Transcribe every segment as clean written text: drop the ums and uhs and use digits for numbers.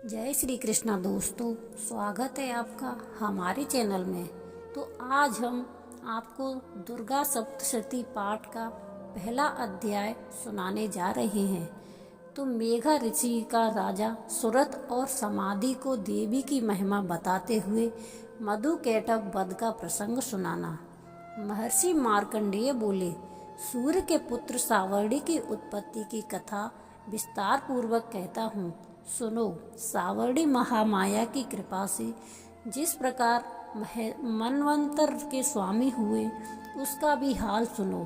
जय श्री कृष्णा दोस्तों, स्वागत है आपका हमारे चैनल में। तो आज हम आपको दुर्गा सप्तशती पाठ का पहला अध्याय सुनाने जा रहे हैं। तो मेघा ऋषि का राजा सुरथ और समाधि को देवी की महिमा बताते हुए मधुकैटभ वध का प्रसंग सुनाना। महर्षि मार्कंडेय बोले, सूर्य के पुत्र सावर्णी की उत्पत्ति की कथा विस्तार पूर्वक कहता हूँ, सुनो। सावर्णी महामाया की कृपा से जिस प्रकार मनवंतर के स्वामी हुए उसका भी हाल सुनो।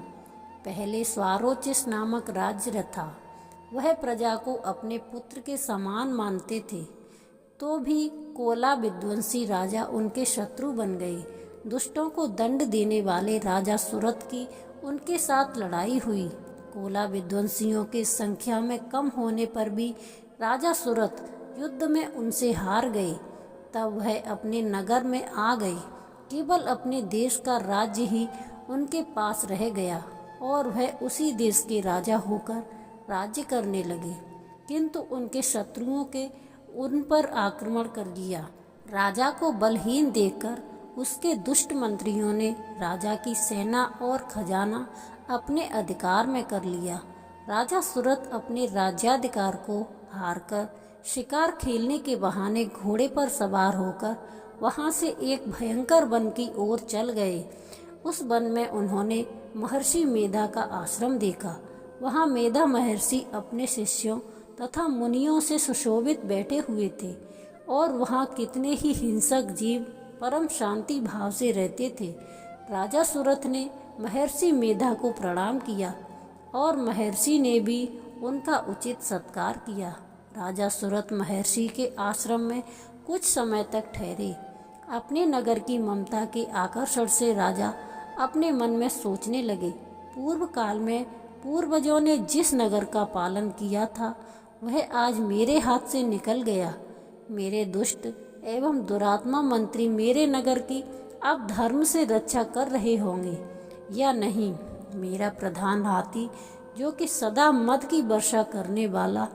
पहले स्वारोचिष नामक राज्य था। वह प्रजा को अपने पुत्र के समान मानते थे, तो भी कोला विध्वंसी राजा उनके शत्रु बन गए। दुष्टों को दंड देने वाले राजा सुरथ की उनके साथ लड़ाई हुई। कोला विध्वंसियों की संख्या में कम होने पर भी राजा सुरथ युद्ध में उनसे हार गए। तब वह अपने नगर में आ गए। केवल अपने देश का राज्य ही उनके पास रह गया और वह उसी देश के राजा होकर राज्य करने लगे। किंतु उनके शत्रुओं के उन पर आक्रमण कर दिया। राजा को बलहीन देखकर उसके दुष्ट मंत्रियों ने राजा की सेना और खजाना अपने अधिकार में कर लिया। राजा सुरथ अपने राज्याधिकार को हारकर शिकार खेलने के बहाने घोड़े पर सवार होकर वहां से एक भयंकर वन की ओर चल गए। उस वन में उन्होंने महर्षि मेधा का आश्रम देखा। वहां मेधा महर्षि अपने शिष्यों तथा मुनियों से सुशोभित बैठे हुए थे और वहां कितने ही हिंसक जीव परम शांति भाव से रहते थे। राजा सुरथ ने महर्षि मेधा को प्रणाम किया और महर्षि ने भी उनका उचित सत्कार किया। राजा सुरथ महर्षि के आश्रम में कुछ समय तक ठहरे। अपने नगर की ममता के आकर्षण से राजा अपने मन में सोचने लगे, पूर्व काल में पूर्वजों ने जिस नगर का पालन किया था वह आज मेरे हाथ से निकल गया। मेरे दुष्ट एवं दुरात्मा मंत्री मेरे नगर की अब धर्म से रक्षा कर रहे होंगे या नहीं। मेरा प्रधान हाथी, जो कि सदा मद की वर्षा करने वाला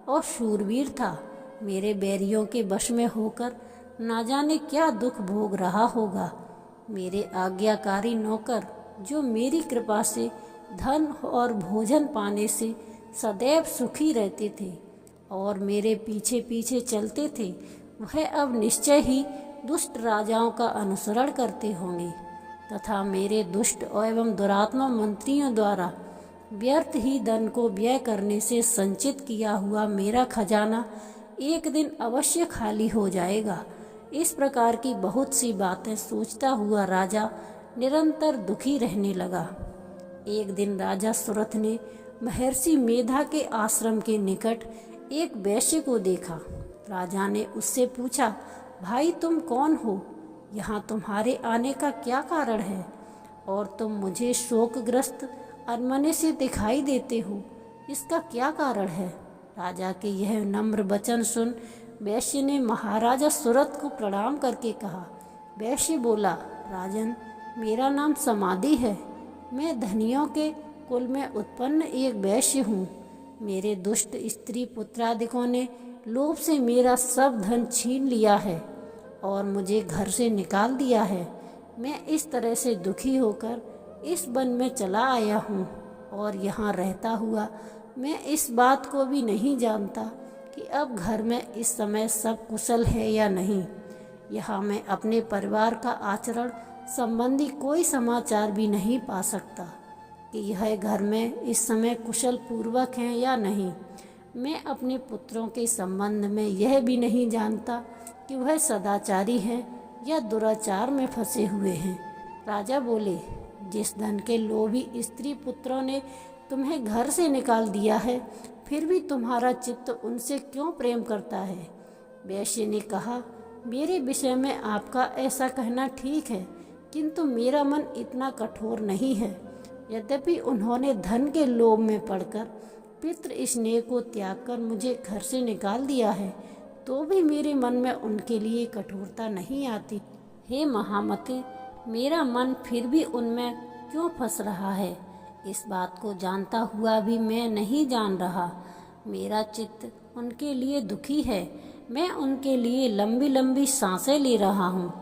और शूरवीर था, मेरे बैरियों के वश में होकर ना जाने क्या दुख भोग रहा होगा। मेरे आज्ञाकारी नौकर, जो मेरी कृपा से धन और भोजन पाने से सदैव सुखी रहते थे और मेरे पीछे पीछे चलते थे, वह अब निश्चय ही दुष्ट राजाओं का अनुसरण करते होंगे तथा मेरे दुष्ट एवं दुरात्मा मंत्रियों द्वारा व्यर्थ ही धन को व्यय करने से संचित किया हुआ मेरा खजाना एक दिन अवश्य खाली हो जाएगा। इस प्रकार की बहुत सी बातें सोचता हुआ राजा निरंतर दुखी रहने लगा। एक दिन राजा सुरथ ने महर्षि मेधा के आश्रम के निकट एक वैश्य को देखा। राजा ने उससे पूछा, भाई तुम कौन हो? यहाँ तुम्हारे आने का क्या कारण है और तुम मुझे शोकग्रस्त अरमने से दिखाई देते हो, इसका क्या कारण है? राजा के यह नम्र वचन सुन वैश्य ने महाराजा सुरथ को प्रणाम करके कहा। वैश्य बोला, राजन, मेरा नाम समाधि है। मैं धनियों के कुल में उत्पन्न एक वैश्य हूँ। मेरे दुष्ट स्त्री पुत्रादिकों ने लोभ से मेरा सब धन छीन लिया है और मुझे घर से निकाल दिया है। मैं इस तरह से दुखी होकर इस वन में चला आया हूँ और यहाँ रहता हुआ मैं इस बात को भी नहीं जानता कि अब घर में इस समय सब कुशल है या नहीं। यहाँ मैं अपने परिवार का आचरण संबंधी कोई समाचार भी नहीं पा सकता कि यह घर में इस समय कुशल पूर्वक हैं या नहीं। मैं अपने पुत्रों के संबंध में यह भी नहीं जानता कि वह सदाचारी हैं या दुराचार में फंसे हुए हैं। राजा बोले, जिस धन के लोभी स्त्री पुत्रों ने तुम्हें घर से निकाल दिया है, फिर भी तुम्हारा चित्त उनसे क्यों प्रेम करता है? वैश्य ने कहा, मेरे विषय में आपका ऐसा कहना ठीक है, किंतु मेरा मन इतना कठोर नहीं है। यद्यपि उन्होंने धन के लोभ में पड़कर पितृ स्नेह को त्याग कर मुझे घर से निकाल दिया है, तो भी मेरे मन में उनके लिए कठोरता नहीं आती। हे महामते, मेरा मन फिर भी उनमें क्यों फंस रहा है? इस बात को जानता हुआ भी मैं नहीं जान रहा। मेरा चित्त उनके लिए दुखी है। मैं उनके लिए लंबी लंबी सांसें ले रहा हूँ।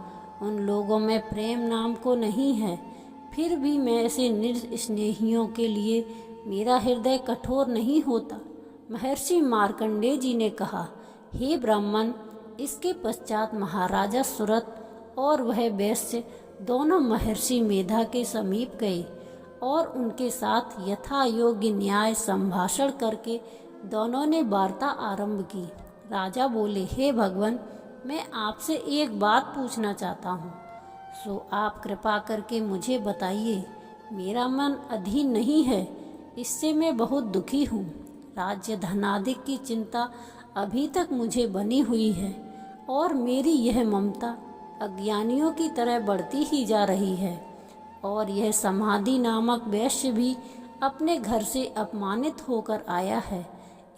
उन लोगों में प्रेम नाम को नहीं है, फिर भी मैं ऐसे निस्नेहियों के लिए मेरा हृदय कठोर नहीं होता। महर्षि मार्कंडेय जी ने कहा, हे ब्राह्मण। इसके पश्चात महाराजा सुरथ और वह वैश्य दोनों महर्षि मेधा के समीप गए और उनके साथ यथा योग्य न्याय संभाषण करके दोनों ने वार्ता आरंभ की। राजा बोले, हे भगवान, मैं आपसे एक बात पूछना चाहता हूँ, सो आप कृपा करके मुझे बताइए। मेरा मन अधीन नहीं है, इससे मैं बहुत दुखी हूँ। राज्य धनाधिक की चिंता अभी तक मुझे बनी हुई है और मेरी यह ममता अज्ञानियों की तरह बढ़ती ही जा रही है। और यह समाधि नामक वैश्य भी अपने घर से अपमानित होकर आया है।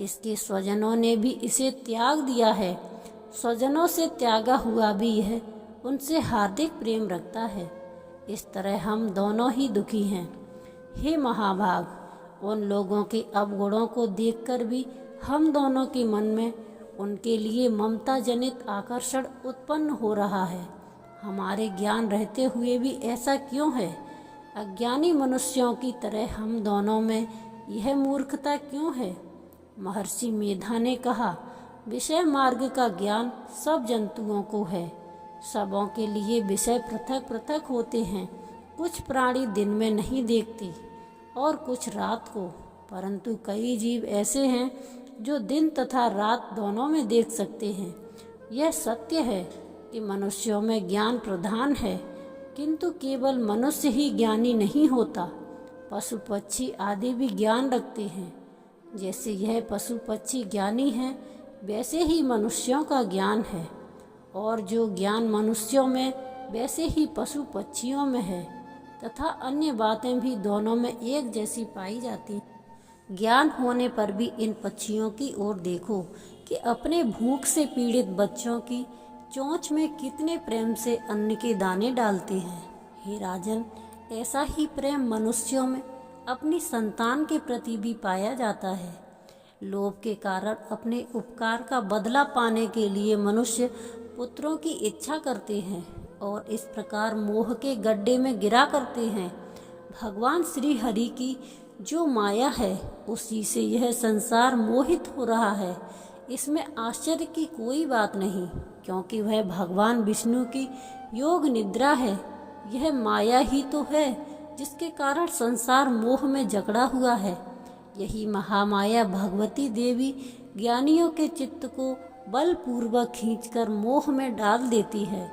इसके स्वजनों ने भी इसे त्याग दिया है। स्वजनों से त्यागा हुआ भी यह उनसे हार्दिक प्रेम रखता है। इस तरह हम दोनों ही दुखी हैं। हे महाभाग, उन लोगों के अवगुणों को देखकर भी हम दोनों के मन में उनके लिए ममता जनित आकर्षण उत्पन्न हो रहा है। हमारे ज्ञान रहते हुए भी ऐसा क्यों है? अज्ञानी मनुष्यों की तरह हम दोनों में यह मूर्खता क्यों है? महर्षि मेधा ने कहा, विषय मार्ग का ज्ञान सब जंतुओं को है। सबों के लिए विषय पृथक पृथक होते हैं। कुछ प्राणी दिन में नहीं देखते और कुछ रात को, परंतु कई जीव ऐसे हैं जो दिन तथा रात दोनों में देख सकते हैं। यह सत्य है कि मनुष्यों में ज्ञान प्रधान है, किंतु केवल मनुष्य ही ज्ञानी नहीं होता। पशु पक्षी आदि भी ज्ञान रखते हैं। जैसे यह पशु पक्षी ज्ञानी हैं, वैसे ही मनुष्यों का ज्ञान है, और जो ज्ञान मनुष्यों में वैसे ही पशु पक्षियों में है, तथा अन्य बातें भी दोनों में एक जैसी पाई जाती हैं। ज्ञान होने पर भी इन पक्षियों की ओर देखो कि अपने भूख से पीड़ित बच्चों की चोंच में कितने प्रेम से अन्न के दाने डालते हैं। हे राजन, ऐसा ही प्रेम मनुष्यों में अपनी संतान के प्रति भी पाया जाता है। लोभ के कारण अपने उपकार का बदला पाने के लिए मनुष्य पुत्रों की इच्छा करते हैं और इस प्रकार मोह के गड्ढे में गिरा करते हैं। भगवान श्री हरि की जो माया है, उसी से यह संसार मोहित हो रहा है। इसमें आश्चर्य की कोई बात नहीं, क्योंकि वह भगवान विष्णु की योग निद्रा है। यह माया ही तो है जिसके कारण संसार मोह में जकड़ा हुआ है। यही महामाया भगवती देवी ज्ञानियों के चित्त को बलपूर्वक खींचकर मोह में डाल देती है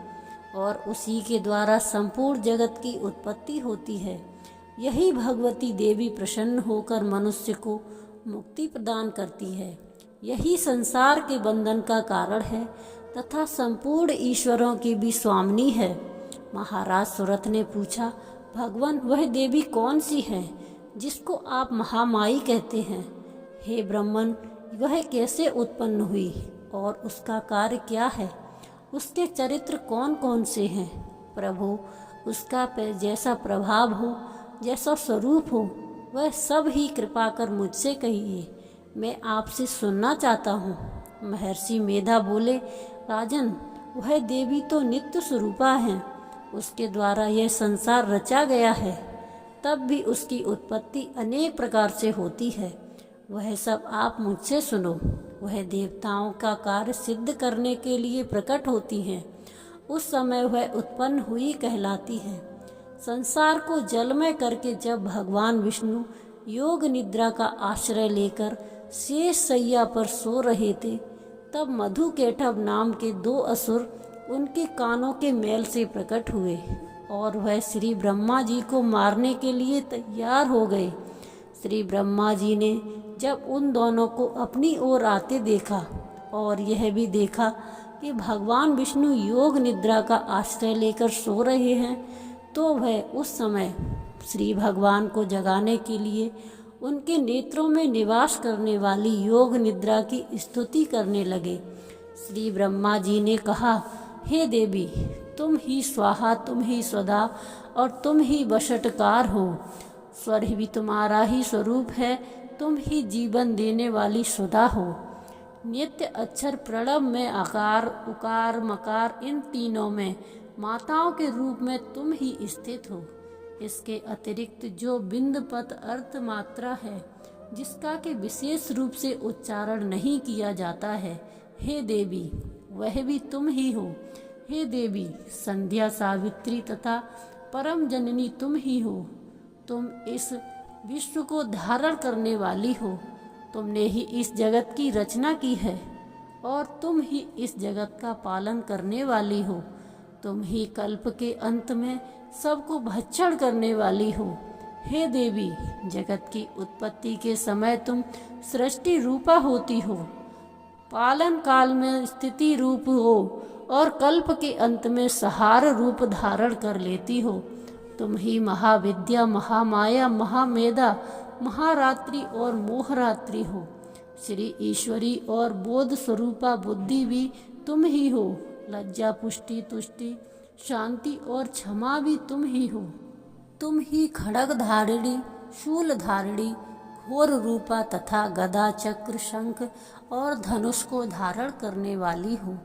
और उसी के द्वारा संपूर्ण जगत की उत्पत्ति होती है। यही भगवती देवी प्रसन्न होकर मनुष्य को मुक्ति प्रदान करती है। यही संसार के बंधन का कारण है तथा संपूर्ण ईश्वरों की भी स्वामिनी है। महाराज सुरथ ने पूछा, भगवान, वह देवी कौन सी है जिसको आप महामाई कहते हैं? हे ब्राह्मण, वह कैसे उत्पन्न हुई और उसका कार्य क्या है? उसके चरित्र कौन कौन से हैं? प्रभु, उसका जैसा प्रभाव हो, जैसा स्वरूप हो, वह सब ही कृपा कर मुझसे कहिए। मैं आपसे सुनना चाहता हूँ। महर्षि मेधा बोले, राजन, वह देवी तो नित्य स्वरूपा है। उसके द्वारा यह संसार रचा गया है, तब भी उसकी उत्पत्ति अनेक प्रकार से होती है। वह सब आप मुझसे सुनो। वह देवताओं का कार्य सिद्ध करने के लिए प्रकट होती हैं। उस समय वह उत्पन्न हुई कहलाती है। संसार को जलमय करके जब भगवान विष्णु योग निद्रा का आश्रय लेकर शेष सैया पर सो रहे थे, तब मधुकेटभ नाम के 2 असुर उनके कानों के मैल से प्रकट हुए और वह श्री ब्रह्मा जी को मारने के लिए तैयार हो गए। श्री ब्रह्मा जी ने जब उन दोनों को अपनी ओर आते देखा और यह भी देखा कि भगवान विष्णु योग निद्रा का आश्रय लेकर सो रहे हैं, तो वह उस समय श्री भगवान को जगाने के लिए उनके नेत्रों में निवास करने वाली योग निद्रा की स्तुति करने लगे। श्री ब्रह्मा जी ने कहा, हे देवी, तुम ही स्वाहा, तुम ही स्वधा और तुम ही वशटकार हो। स्वर भी तुम्हारा ही स्वरूप है। तुम ही जीवन देने वाली सुधा हो। नित्य अक्षर प्रणव में आकार उकार मकार इन तीनों में माताओं के रूप में तुम ही स्थित हो। इसके अतिरिक्त जो बिंद पद अर्थ मात्रा है जिसका के विशेष रूप से उच्चारण नहीं किया जाता है, हे देवी वह भी तुम ही हो। हे देवी संध्या सावित्री तथा परम जननी तुम ही हो। तुम इस विश्व को धारण करने वाली हो। तुमने ही इस जगत की रचना की है और तुम ही इस जगत का पालन करने वाली हो। तुम ही कल्प के अंत में सबको भक्षण करने वाली हो। हे देवी जगत की उत्पत्ति के समय तुम सृष्टि रूपा होती हो, पालन काल में स्थिति रूप हो और कल्प के अंत में सहार रूप धारण कर लेती हो। तुम ही महाविद्या महामाया महामेधा महारात्रि और मोहरात्रि हो। श्री ईश्वरी और बोध स्वरूपा बुद्धि भी तुम ही हो। लज्जा पुष्टि तुष्टि शांति और क्षमा भी तुम ही हो। तुम ही खड्ग धारिणी शूल धारिणी घोर रूपा तथा गदा चक्र शंख और धनुष को धारण करने वाली हो।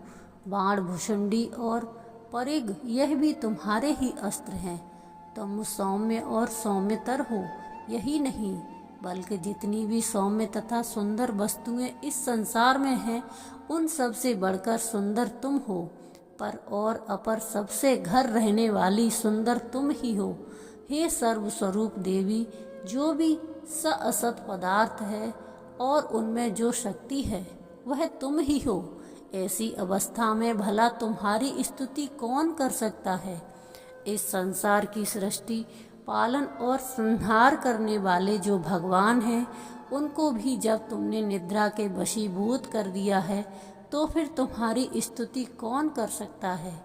बाण भुषुंडी और परिग यह भी तुम्हारे ही अस्त्र हैं। तुम सौम्य और सौम्यतर हो। यही नहीं बल्कि जितनी भी सौम्य तथा सुंदर वस्तुएं इस संसार में हैं उन सब से बढ़कर सुंदर तुम हो। पर और अपर सबसे घर रहने वाली सुंदर तुम ही हो। हे सर्वस्वरूप देवी जो भी असत पदार्थ है और उनमें जो शक्ति है वह तुम ही हो। ऐसी अवस्था में भला तुम्हारी स्तुति कौन कर सकता है। इस संसार की सृष्टि पालन और संहार करने वाले जो भगवान हैं उनको भी जब तुमने निद्रा के वशीभूत कर दिया है तो फिर तुम्हारी स्तुति कौन कर सकता है।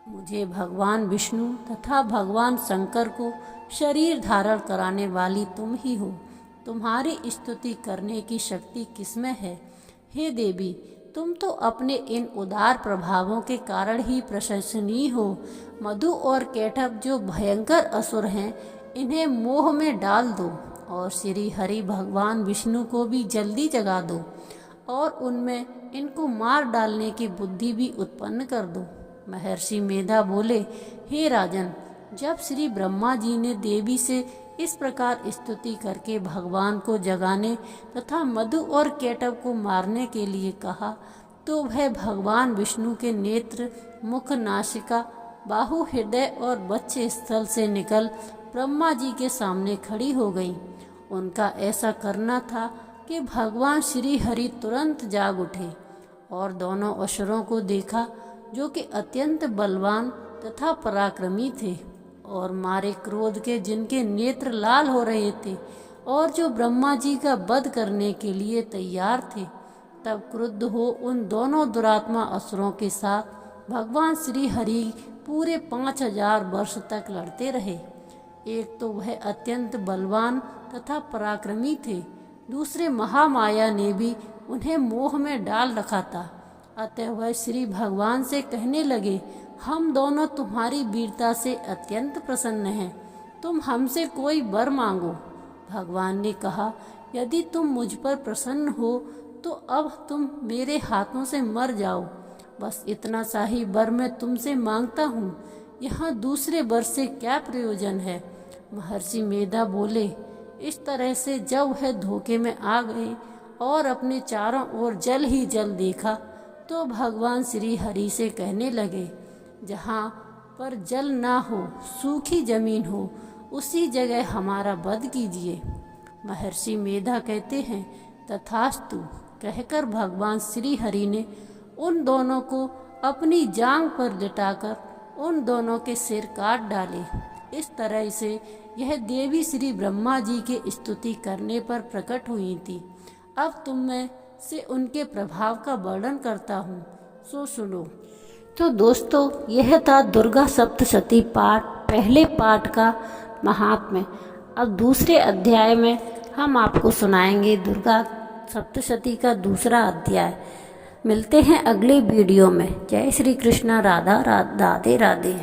मुझे भगवान विष्णु तथा भगवान शंकर को शरीर धारण कराने वाली तुम ही हो। तुम्हारी स्तुति करने की शक्ति किसमें है। हे देवी तुम तो अपने इन उदार प्रभावों के कारण ही प्रशंसनीय हो। मधु और केटभ जो भयंकर असुर हैं इन्हें मोह में डाल दो और श्री हरि भगवान विष्णु को भी जल्दी जगा दो और उनमें इनको मार डालने की बुद्धि भी उत्पन्न कर दो। महर्षि मेधा बोले, हे राजन जब श्री ब्रह्मा जी ने देवी से इस प्रकार स्तुति करके भगवान को जगाने तथा मधु और केटभ को मारने के लिए कहा तो वह भगवान विष्णु के नेत्र मुख नासिका बाहु हृदय और बच्चे स्थल से निकल ब्रह्मा जी के सामने खड़ी हो गई। उनका ऐसा करना था कि भगवान श्री हरि तुरंत जाग उठे और दोनों असुरों को देखा जो कि अत्यंत बलवान तथा पराक्रमी थे और मारे क्रोध के जिनके नेत्र लाल हो रहे थे और जो ब्रह्मा जी का वध करने के लिए तैयार थे। तब क्रुद्ध हो उन दोनों दुरात्मा असुरों के साथ भगवान श्री हरि पूरे 5000 वर्ष तक लड़ते रहे। एक तो वह अत्यंत बलवान तथा पराक्रमी थे, दूसरे महामाया ने भी उन्हें मोह में डाल रखा था। अतः वह श्री भगवान से कहने लगे, हम दोनों तुम्हारी वीरता से अत्यंत प्रसन्न हैं, तुम हमसे कोई वर मांगो। भगवान ने कहा, यदि तुम मुझ पर प्रसन्न हो तो अब तुम मेरे हाथों से मर जाओ। बस इतना सा ही वर मैं तुमसे मांगता हूँ, यहाँ दूसरे वर से क्या प्रयोजन है। महर्षि मेधा बोले, इस तरह से जब वह धोखे में आ गए और अपने चारों ओर जल ही जल देखा तो भगवान श्री हरि से कहने लगे, जहाँ पर जल ना हो सूखी जमीन हो उसी जगह हमारा वध कीजिए। महर्षि मेधा कहते हैं, तथास्तु कहकर भगवान श्री हरि ने उन दोनों को अपनी जांग पर लिटाकर उन दोनों के सिर काट डाले। इस तरह से यह देवी श्री ब्रह्मा जी के स्तुति करने पर प्रकट हुई थी। अब तुम में से उनके प्रभाव का वर्णन करता हूँ, सो सुनो। तो दोस्तों यह था दुर्गा सप्तशती पाठ पहले पाठ का महात्म्य। अब दूसरे अध्याय में हम आपको सुनाएंगे दुर्गा सप्तशती का दूसरा अध्याय। मिलते हैं अगले वीडियो में। जय श्री कृष्णा। राधे राधे।